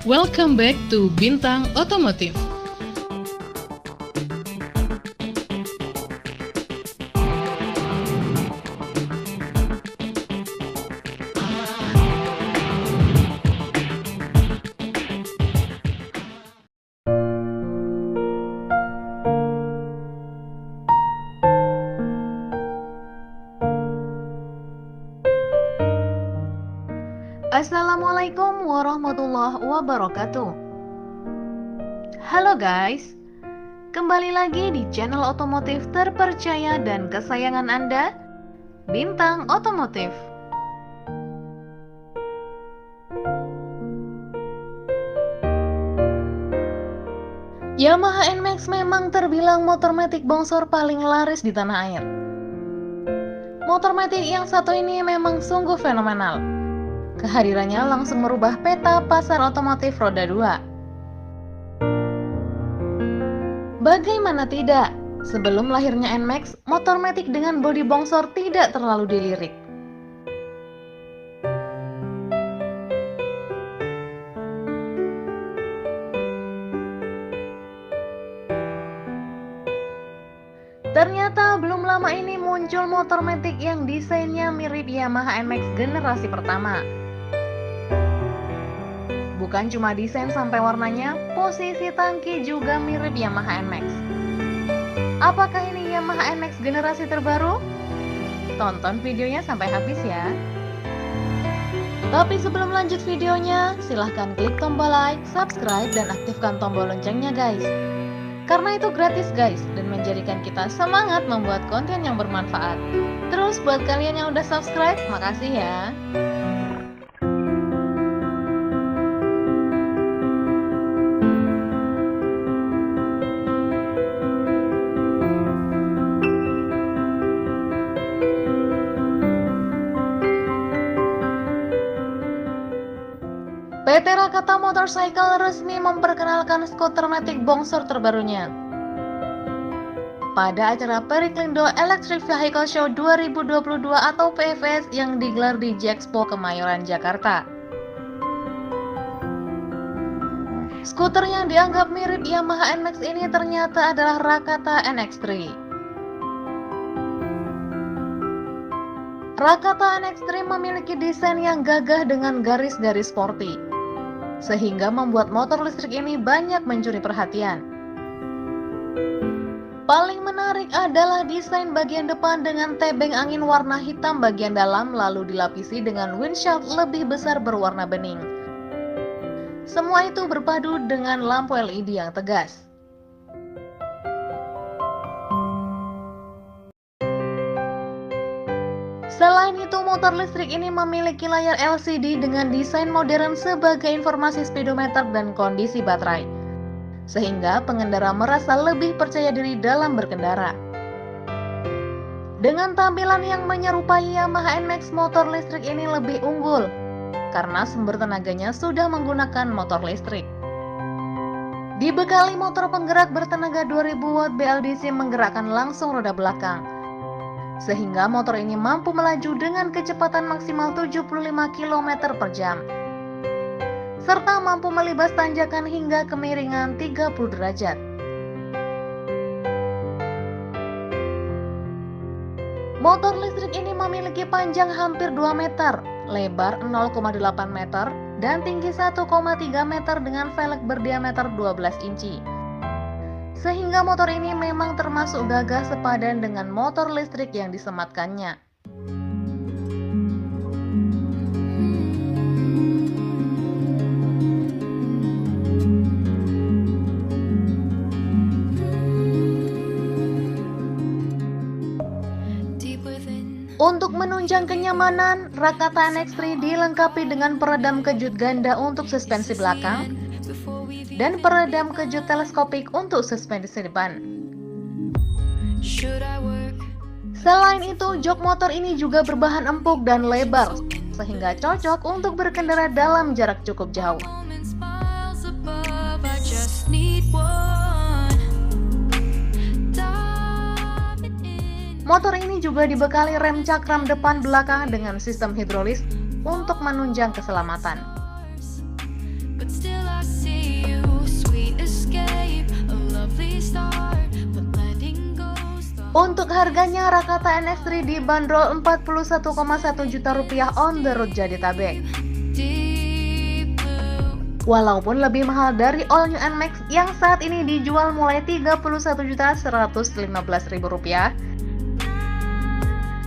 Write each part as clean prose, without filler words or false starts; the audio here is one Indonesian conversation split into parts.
Welcome back to Bintang Otomotif. Assalamualaikum warahmatullahi wabarakatuh. Halo guys, kembali lagi di channel otomotif terpercaya dan kesayangan Anda, Bintang Otomotif. Yamaha NMAX memang terbilang motor matic bongsor paling laris di tanah air. Motor matic yang satu ini memang sungguh fenomenal. Kehadirannya langsung merubah peta pasar otomotif roda 2. Bagaimana tidak, sebelum lahirnya NMAX, motor matic dengan bodi bongsor tidak terlalu dilirik. Ternyata belum lama ini muncul motor matic yang desainnya mirip Yamaha NMAX generasi pertama. Bukan cuma desain sampai warnanya, posisi tangki juga mirip Yamaha NMAX. Apakah ini Yamaha NMAX generasi terbaru? Tonton videonya sampai habis ya. Tapi sebelum lanjut videonya, silahkan klik tombol like, subscribe, dan aktifkan tombol loncengnya guys. Karena itu gratis guys, dan menjadikan kita semangat membuat konten yang bermanfaat. Terus buat kalian yang udah subscribe, makasih ya. PT Rakata Motorcycle resmi memperkenalkan skuter matic bongsor terbarunya. Pada acara Periklindo Electric Vehicle Show 2022 atau PEVS yang digelar di Jexpo Kemayoran, Jakarta. Skuter yang dianggap mirip Yamaha NMAX ini ternyata adalah Rakata NX3. Rakata NX3 memiliki desain yang gagah dengan garis-garis sporty, sehingga membuat motor listrik ini banyak mencuri perhatian. Paling menarik adalah desain bagian depan dengan tebeng angin warna hitam bagian dalam lalu dilapisi dengan windshield lebih besar berwarna bening. Semua itu berpadu dengan lampu LED yang tegas. Selain itu, motor listrik ini memiliki layar LCD dengan desain modern sebagai informasi speedometer dan kondisi baterai, sehingga pengendara merasa lebih percaya diri dalam berkendara. Dengan tampilan yang menyerupai Yamaha NMAX, motor listrik ini lebih unggul karena sumber tenaganya sudah menggunakan motor listrik. Dibekali motor penggerak bertenaga 2000 watt BLDC menggerakkan langsung roda belakang, sehingga motor ini mampu melaju dengan kecepatan maksimal 75 km per jam, serta mampu melibas tanjakan hingga kemiringan 30 derajat. Motor listrik ini memiliki panjang hampir 2 meter, lebar 0,8 meter, dan tinggi 1,3 meter dengan velg berdiameter 12 inci. Sehingga motor ini memang termasuk gagah sepadan dengan motor listrik yang disematkannya. Untuk menunjang kenyamanan, Rakata NX3 dilengkapi dengan peredam kejut ganda untuk suspensi belakang dan peredam kejut teleskopik untuk suspensi depan. Selain itu, jok motor ini juga berbahan empuk dan lebar, sehingga cocok untuk berkendara dalam jarak cukup jauh. Motor ini juga dibekali rem cakram depan belakang dengan sistem hidrolis untuk menunjang keselamatan. but still I see you. Sweet escape, a lovely start, but letting go's the Untuk harganya, Rakata NX3 dibanderol 41,1 juta rupiah on the road Jadetabek. deep blue. Walaupun lebih mahal dari All New NMAX yang saat ini dijual mulai Rp31.115.000,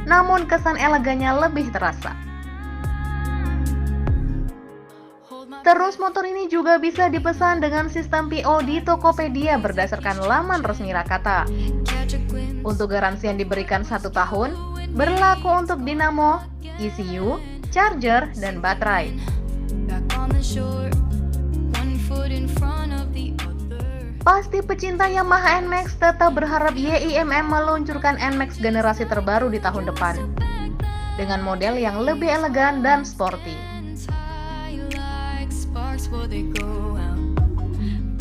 namun kesan elegannya lebih terasa. Terus motor ini juga bisa dipesan dengan sistem PO di Tokopedia berdasarkan laman resmi Rakata. Catch a glimpse. Untuk garansi yang diberikan 1 tahun, berlaku untuk dinamo, ECU, charger, dan baterai. Back on the shore, one foot in front of the other. Pasti pecinta Yamaha NMAX tetap berharap YIMM meluncurkan NMAX generasi terbaru di tahun depan, dengan model yang lebih elegan dan sporty. High like sparks before they go out.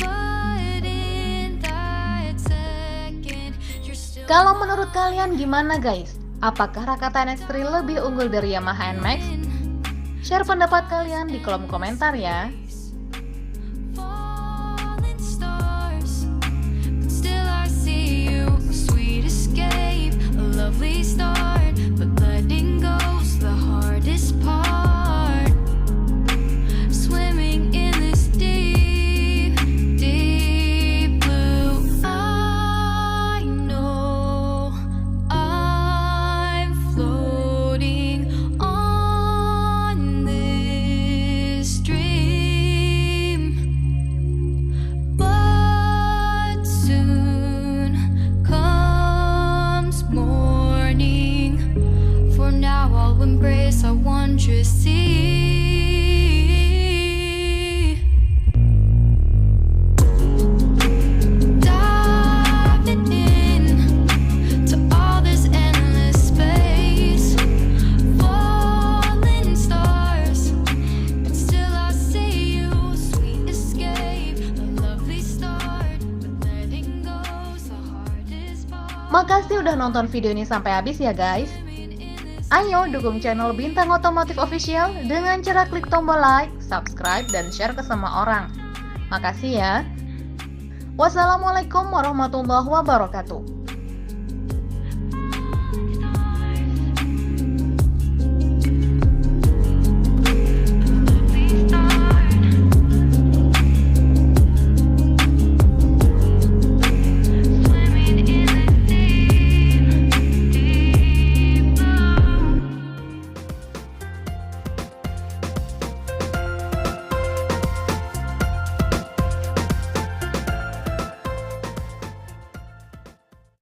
But in that second, you're still Kalau menurut kalian gimana guys? Apakah Rakata NX3 lebih unggul dari Yamaha NMAX? Share pendapat kalian di kolom komentar ya. falling stars, but still I see you. Sweet escape, a lovely start, but letting go's the hardest part. Swimming in this deep, deep blue. I know I'm floating on this dream, but soon comes morning. For now I'll embrace our wondrous sea. Diving in to all this endless space, falling stars, but still I see you. Sweet escape, a lovely start, but letting go's the hardest part. Makasih udah nonton video ini sampai habis ya guys. Ayo dukung channel Bintang Otomotif Official dengan cara klik tombol like, subscribe, dan share ke semua orang. Makasih ya. Wassalamualaikum warahmatullahi wabarakatuh.